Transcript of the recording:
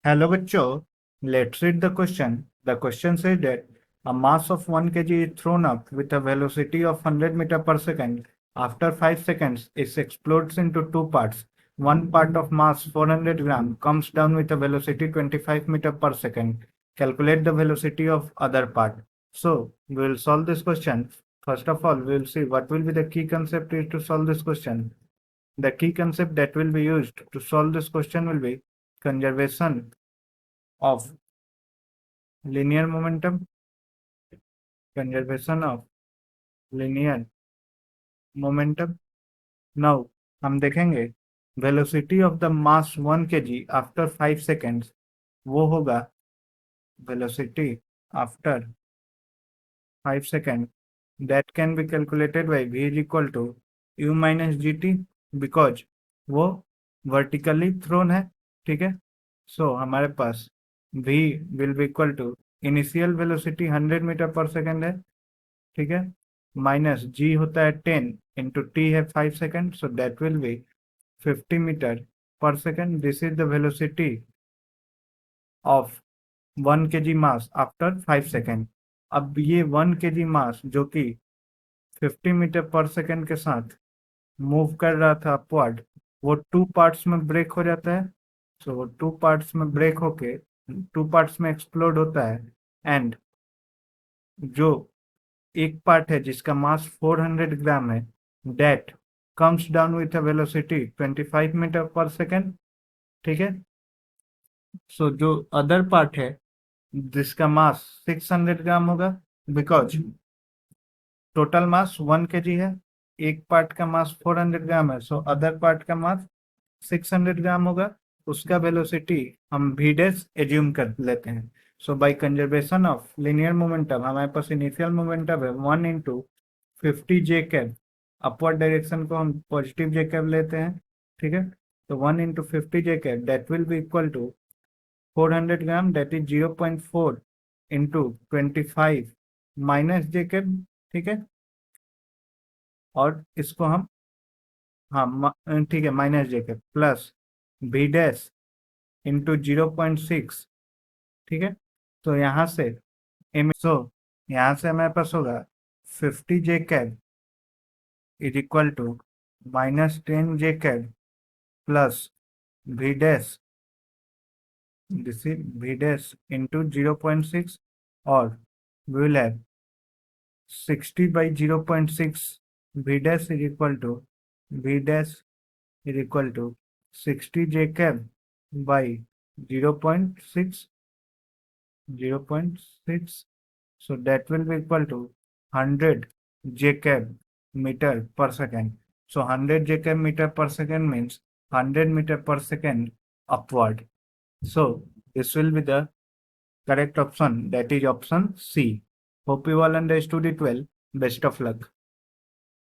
Hello bachcho, let's read the question. The question says that a mass of 1 kg is thrown up with a velocity of 100 meter per second. After 5 seconds, it explodes into two parts. One part of mass 400 gram comes down with a velocity 25 meter per second. Calculate the velocity of other part. So we will solve this question. First of all, we will see what will be the key concept is to solve this question. The key concept that will be used to solve this question will be conservation of linear momentum, conservation of linear momentum. Now हम देखेंगे velocity of the mass 1 kg after 5 seconds वो होगा velocity after 5 seconds that can be calculated by v is equal to u minus gt because वो vertically thrown है, ठीक है. So हमारे पास v will be equal to initial velocity 100 metre पर second है, ठीक है, माइनस g होता है 10 इंटू t है 5 second, so that will be 50 metre पर second. This is the velocity of 1 kg mass after 5 second. अब ये 1 kg मास जो कि 50 मीटर पर सेकेंड के साथ मूव कर रहा था अपवर्ड, वो टू पार्ट्स में ब्रेक हो जाता है. सो वो टू पार्ट्स में ब्रेक होके टू पार्ट्स में एक्सप्लोड होता है. एंड जो एक पार्ट है जिसका मास 400 ग्राम है, that comes down with a velocity 25 metre पर सेकेंड, ठीक है. सो जो अदर पार्ट है जिसका मास 600 ग्राम होगा, बिकॉज टोटल मास 1 kg है, एक पार्ट का मास 400 ग्राम है, सो अदर पार्ट का मास 600 ग्राम होगा. उसका वेलोसिटी हम v डैश एज्यूम कर लेते हैं. So by conservation of linear momentum हमारे पास इनिशियल मोमेंटम है 1 into 50 J cap. Upward direction को हम पॉजिटिव जे कैब लेते हैं, ठीक है. तो 1 into 50 J cap that will be equal to 400 gram, that is 0.4 into 25 minus J cap, ठीक है. और इसको हम हाँ ठीक है minus J cap plus v dash into 0.6, ठीक है. तो यहाँ से यहाँ से हमारे पास होगा 50 J cap is equal to minus 10 J cap plus v dash, this is v dash into 0.6, और we will have 60 by 0.6 v dash is equal to v dash is equal to 60 j cap by 0.6, so that will be equal to 100 j cap meter per second. So 100 j cap meter per second means 100 meter per second upward. So this will be the correct option, that is option C. Hope you all understood it well. Best of luck.